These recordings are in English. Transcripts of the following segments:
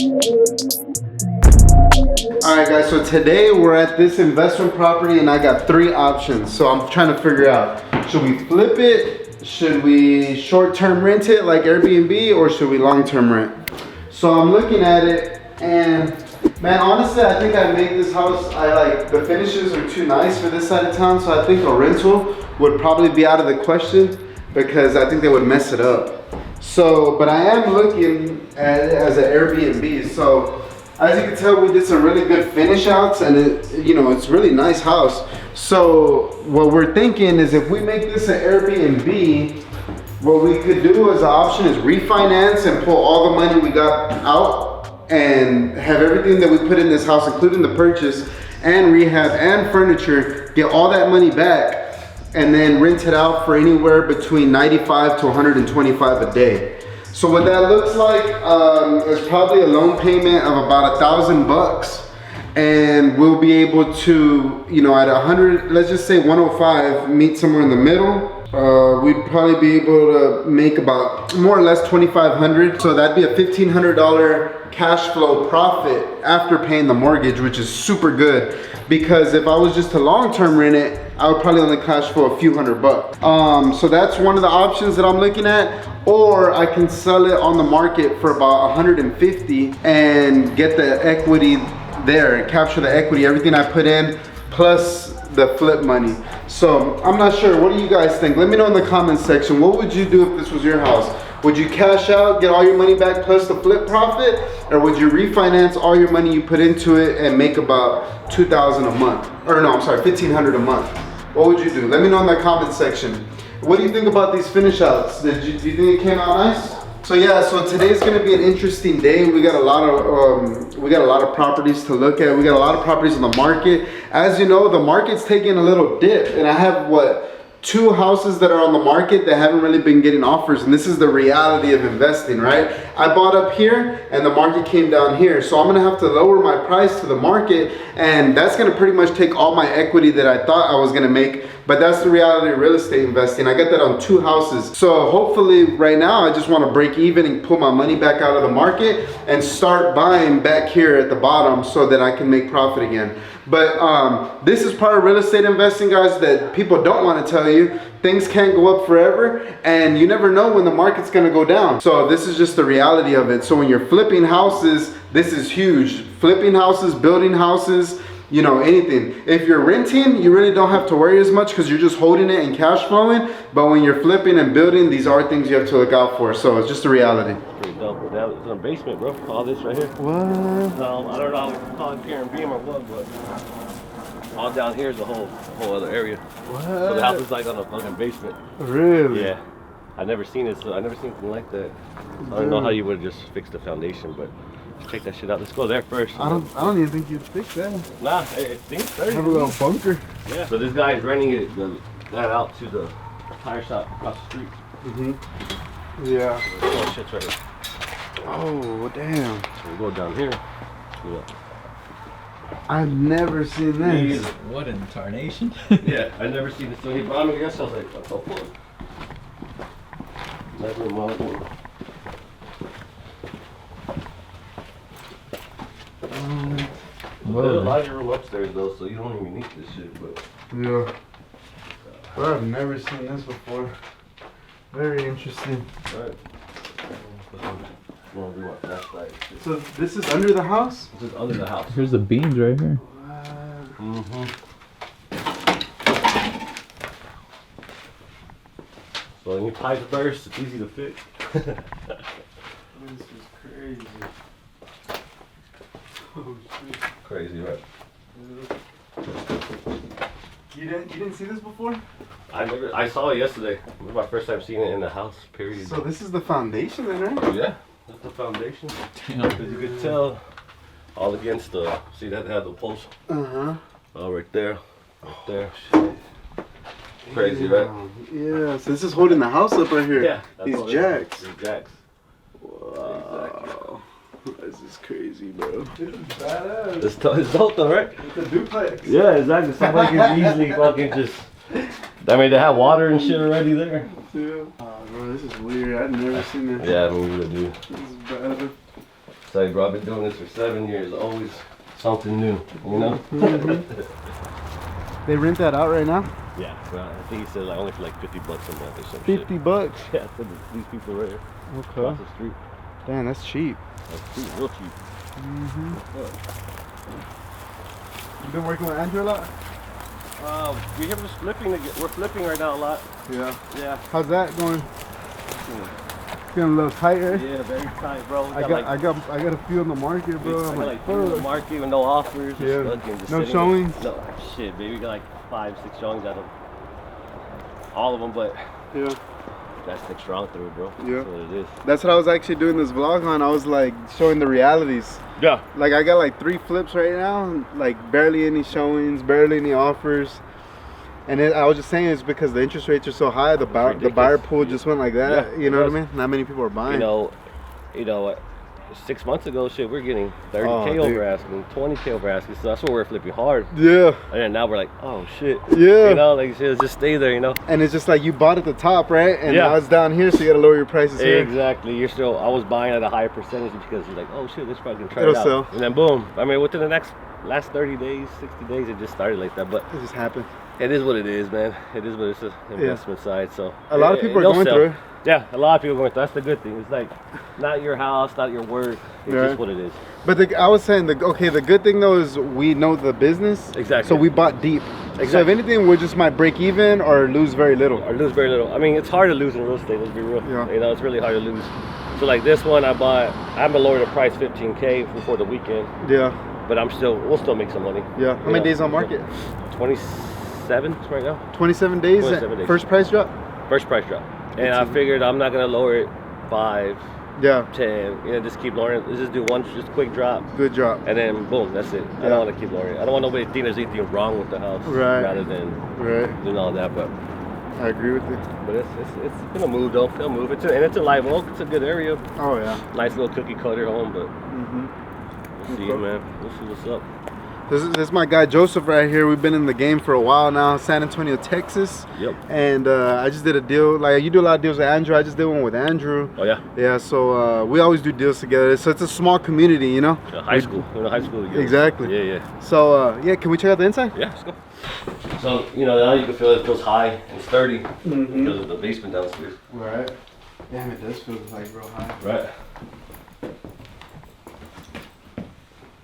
Alright guys, so today we're at this investment property and I got 3 options. So I'm trying to figure out, should we flip it? Should we short-term rent it like Airbnb, or should we long-term rent? So I'm looking at it and man, honestly, I think I made this house, the finishes are too nice for this side of town, so I think a rental would probably be out of the question because I think they would mess it up. So, but I am looking at it as an Airbnb. So as you can tell, we did some really good finish outs and it's really nice house. So what we're thinking is if we make this an Airbnb, what we could do as an option is refinance and pull all the money we got out and have everything that we put in this house, including the purchase and rehab and furniture, get all that money back and then rent it out for anywhere between 95 to 125 a day. So what that looks like is probably a loan payment of about $1,000, and we'll be able to, at 100, let's just say 105, meet somewhere in the middle. We'd probably be able to make about more or less $2,500. So that'd be a $1,500 cash flow profit after paying the mortgage, which is super good. Because if I was just to long-term rent it, I would probably only cash flow a few $100. So that's one of the options that I'm looking at. Or I can sell it on the market for about 150 and get the equity there and capture the equity, everything I put in, plus the flip money. So I'm not sure, what do you guys think? Let me know in the comments section. What would you do if this was your house? Would you cash out, get all your money back plus the flip profit? Or would you refinance all your money you put into it and make about $2,000 a month? Or no, I'm sorry, $1,500 a month. What would you do? Let me know in the comments section. What do you think about these finish outs? Do you think it came out nice? So yeah, so today's gonna be an interesting day. We got a lot of properties to look at. We got a lot of properties on the market. As you know, the market's taking a little dip, and I have 2 houses that are on the market that haven't really been getting offers, and this is the reality of investing, right? I bought up here and the market came down here, so I'm gonna have to lower my price to the market, and that's gonna pretty much take all my equity that I thought I was gonna make. But that's the reality of real estate investing. I got that on 2 houses. So hopefully right now I just want to break even and pull my money back out of the market and start buying back here at the bottom so that I can make profit again. But this is part of real estate investing, guys, that people don't want to tell you. Things can't go up forever, and you never know when the market's going to go down. So this is just the reality of it. So when you're flipping houses, this is huge. Flipping houses, building houses, anything. If you're renting, you really don't have to worry as much because you're just holding it and cash flowing. But when you're flipping and building, these are things you have to look out for. So it's just a reality. Pretty dope. Down in the basement, bro. All this right here. What? I don't know if it's called Airbnb or what, but all down here is a whole other area. What? So the house is like on a fucking basement. Really? Yeah. I've never seen it. I've never seen anything like that. I don't know how you would just fix the foundation, but check that shit out. Let's go there first. I don't even think you'd fix that. Nah, it stinks dirty. Have a little bunker. Yeah. So this guy is renting that out to the tire shop across the street. Yeah. Oh, shit's right here. Oh, damn. So we'll go down here. I've never seen this. What in tarnation? Yeah, I've never seen this. So he brought me this. I was like, what's up for? Never mind. There's a lot of your room upstairs though, so you don't even need this shit. But yeah, but I've never seen this before. Very interesting. Right. So this is under the house? This is under the house. Here's the beams right here. So when you pipe first, it's easy to fix. This is crazy. Oh shit. Crazy, right? You didn't see this before? I saw it yesterday. It was my first time seeing it in the house, period. So this is the foundation then, right? Yeah, that's the foundation. Damn. As you can tell, all against the, see that they have the post? Oh, right there. Right there. Shit. Crazy, right? Yeah, so this is holding the house up right here. Yeah. These jacks. These jacks. Wow. This is crazy, bro. This is badass. It's dope though, right? It's a duplex. Yeah, exactly. It's not like it's easily fucking just. I mean, they have water and shit already there. Yeah. Oh, bro, this is weird. I've never seen this. Yeah, I mean, we would do. This is bad. website, bro. I've been doing this for 7 years. Always something new, you know? They rent that out right now? Yeah, bro. I think he said like only for like $50 a month or some 50 shit. bucks? Yeah, for these people right here. Across Okay. the street. Damn, that's cheap. That's cheap, real cheap. You been working with Andrew a lot? We have just flipping. We're flipping right now a lot. Yeah. Yeah. How's that going? Feeling a little tighter? Yeah, very tight, bro. I got a few in the market, bro. I I'm got like, like 3 in the fuck. market with no offers. Just Yeah. looking, just No sitting showings? there. No, shit, baby. We got like 5, 6 showings out of all of them, but Yeah. that's the strong through, bro. Yeah. That's what it is. That's what I was actually doing this vlog on. I was like showing the realities. Yeah. Like I got like 3 flips right now, like barely any showings, barely any offers. And I was just saying it's because the interest rates are so high, the buyer pool just went like that. Yeah, you know it what I mean? Not many people are buying. You know, 6 months ago, shit, we're getting 30K over asking, 20K over asking. So that's what we're flipping hard. Yeah. And then now we're like, oh shit. Yeah. You know, like shit, just stay there, you know. And it's just like you bought at the top, right? And Yeah. now it's down here, so you gotta lower your prices here. Exactly. I was buying at a higher percentage because you're like, oh shit, this probably can try It'll it out. sell. And then boom. I mean, within the last 30 days, 60 days, it just started like that. But It just happened. it is what it is, man. It is what it's an investment side. So A lot of people are it'll going sell. through it. Yeah, a lot of people are going through. That's the good thing. It's like not your house, not your work. It's Right. just what it is. But I was saying, the good thing though is we know the business. Exactly. So we bought deep. So if Exactly. anything, we just might break even or lose very little. Or lose very little. I mean, it's hard to lose in real estate. Let's be real. Yeah. You know, it's really hard to lose. So like this one, I haven't lowered the price 15K before the weekend, Yeah. but we'll still make some money. Yeah. How many days on market? 27 right now. 27 days. 27 days. First price drop? First price drop. And I figured I'm not gonna lower it 5, Yeah. 10. You know, just keep lowering it. Let's just do one, just quick drop, Good drop. and then boom, that's it. I Yeah. don't want to keep lowering it. I don't want nobody to think there's anything wrong with the house, Right. rather than Right. doing all that. But I agree with you. it's gonna move though. It'll move. And it's a live oak. It's a good area. Oh yeah. Nice little cookie cutter home, but Mm-hmm. we'll see, man. We'll see what's up. This is my guy Joseph right here. We've been in the game for a while now, San Antonio, Texas. Yep. And I just did a deal. Like you do a lot of deals with Andrew. I just did one with Andrew. Oh yeah. Yeah. So we always do deals together. So it's a small community, you know. Yeah, high school. We went to high school together. Exactly. Yeah, yeah. So yeah, can we check out the inside? Yeah, let's go. So now you can feel it feels high and sturdy Mm-hmm. because of the basement downstairs. Right. Damn, it does feel like real high. Right.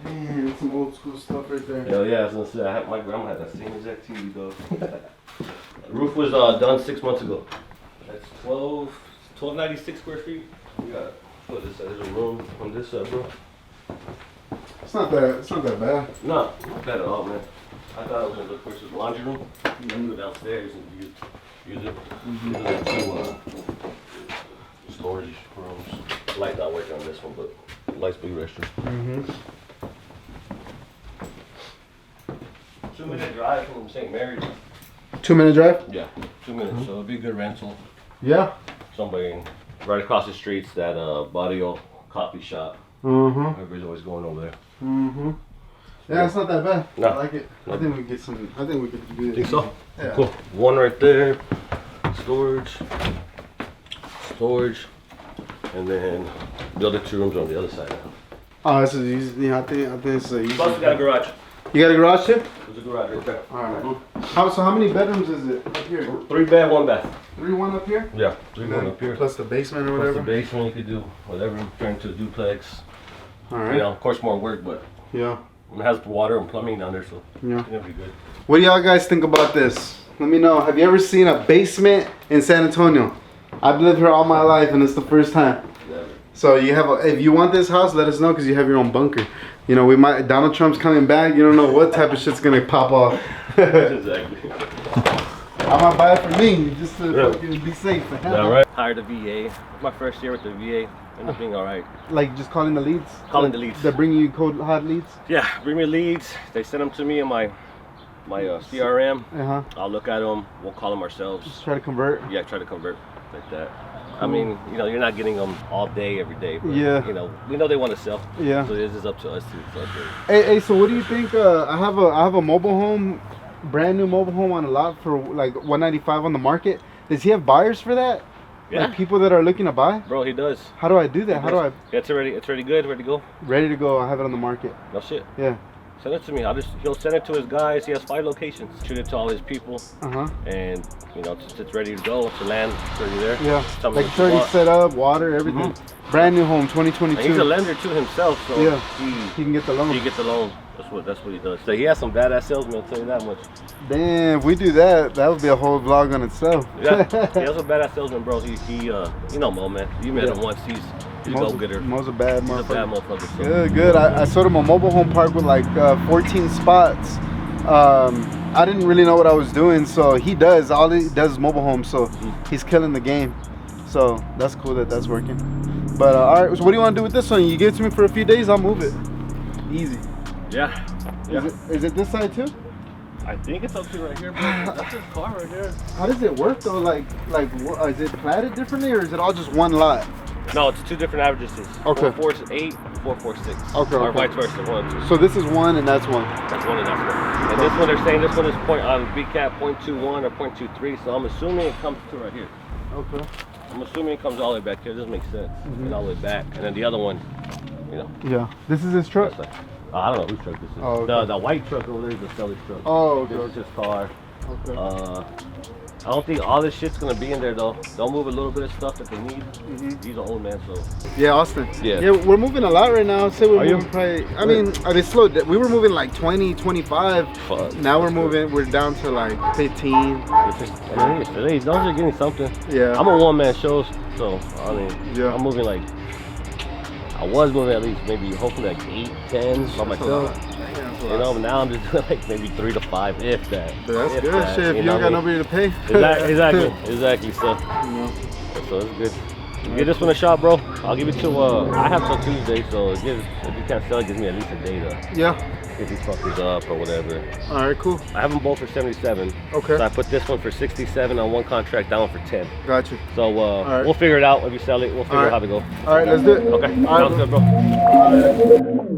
Man, that's some old school stuff right there. Hell yeah, I was gonna say, my grandma had that same exact TV though. The roof was done 6 months ago. That's 1296 square feet. We got, what is that? There's a room on this side, bro. It's not that bad. No, not bad at all, man. I thought I was gonna look for some laundry room. Then go downstairs and use it. These are the 2 storage rooms. Light not working on this one, but nice big restroom. Mm-hmm. 2-minute drive from St. Mary's. 2-minute drive? Yeah, 2 minutes. So it'd be a good rental. Yeah. Somebody right across the street's that Barrio coffee shop. Mm-hmm. Everybody's always going over there. Mm-hmm. Yeah, it's not that bad. No. I like it. I think we could get some. I think we could do this. Think so? Yeah. Cool. One right there. Storage. And then the other 2 rooms on the other side. Oh, this is easy. Yeah, I think it's easy. Plus we got a garage. You got a garage too? There's a garage right there. All right. So how many bedrooms is it up here? 3 bed, 1 bath. 3, 1 up here? Yeah, 3 1 up here. Plus the basement or Plus whatever. the basement, you could do whatever, turn into a duplex. All right. You know, of course more work, but Yeah. it has water and plumbing down there, so Yeah. it'll be good. What do y'all guys think about this? Let me know. Have you ever seen a basement in San Antonio? I've lived here all my life, and it's the first time. Never. So you have, if you want this house, let us know because you have your own bunker. You know, Donald Trump's coming back. You don't know what type of shit's gonna pop off. Exactly. I might buy it for me just to fucking be safe. Yeah, right. Hired a VA. My first year with the VA. Ended up being all right. Like just calling the leads. Calling the leads. They're bringing you cold hot leads. Yeah, bring me leads. They send them to me in my CRM. I'll look at them. We'll call them ourselves. Just try to convert. Yeah, try to convert like that. I mean, you know, you're not getting them all day, every day. But, Yeah. You know, we know they want to sell. Yeah. So this is up to us to sell it. Hey, so what do you think? I have a mobile home, brand new mobile home on a lot for like $195 on the market. Does he have buyers for that? Yeah. Like people that are looking to buy? Bro, he does. How do I do that? How do I? It's already good, ready to go. Ready to go. I have it on the market. No shit. Yeah. Send it to me. He'll send it to his guys. He has 5 locations. Shoot it to all his people. And you know, it's ready to go. It's the land, it's already there. Yeah. Tell me Like what it's you already want. set up, water, everything. Brand new home, 2022. And he's a lender to himself, so Yeah. He can get the loan. he gets the loan. That's what he does. So he has some badass salesmen, I'll tell you that much. Damn, if we do that, that would be a whole vlog on itself. Yeah, he has a badass salesman, bro. He you know Mo, man. You met him once. He's a go-getter. Mo's a bad He's a bad motherfucker. motherfucker. So. Good, good. I sold him a mobile home park with like 14 spots. I didn't really know what I was doing, so he does. All he does is mobile homes, so he's killing the game. So that's cool that that's working. But all right, so what do you want to do with this one? You give it to me for a few days, I'll move it. Easy. Yeah. Is it this side too? I think it's up to right here, bro. That's his car right here. How does it work though? Like, is it platted differently or is it all just one lot? No, it's 2 different addresses. Okay. 448, 446. Okay, Or okay. vice versa, 1 and 2. So this is one and that's one. That's one and that's one. And this one, they're saying this one is on BCAP 0.21 or 0.23, so I'm assuming it comes to right here. Okay. I'm assuming it comes all the way back here. It doesn't make sense. And all the way back. And then the other one, you know. Yeah. This is his truck? That's like, I don't know whose truck this is. Oh, okay. The white truck over there is the seller's truck. Oh, okay. This is his car. Okay. I don't think all this shit's gonna be in there though. They'll move a little bit of stuff that they need. He's an old man, so. Yeah, Austin. Yeah. Yeah, we're moving a lot right now. I'd say we're Are you? moving probably, I mean, slowed down. We were moving like 20, 25. Fuck. Now we're down to like 15. Those are getting something. Yeah. I'm a one-man show, so I mean, Yeah. I'm moving like, I was moving at least maybe hopefully like 8, 10 by myself. You know, but now I'm just doing like maybe 3 to 5, if that. But that's If good that, shit if you know don't got what I mean? nobody to pay. Exactly. So, so it's good. Give this one a shot, bro. I'll give it to, I have till Tuesday, so if you can't sell it, gives me at least a day to Yeah. get these fuckers up or whatever. All right, cool. I have them both for 77. Okay. So I put this one for 67 on one contract, that one for 10. Got you. So right. we'll figure it out if you sell it. We'll figure All out how right. to go. All right, let's do it. Okay, All sounds right. good, bro.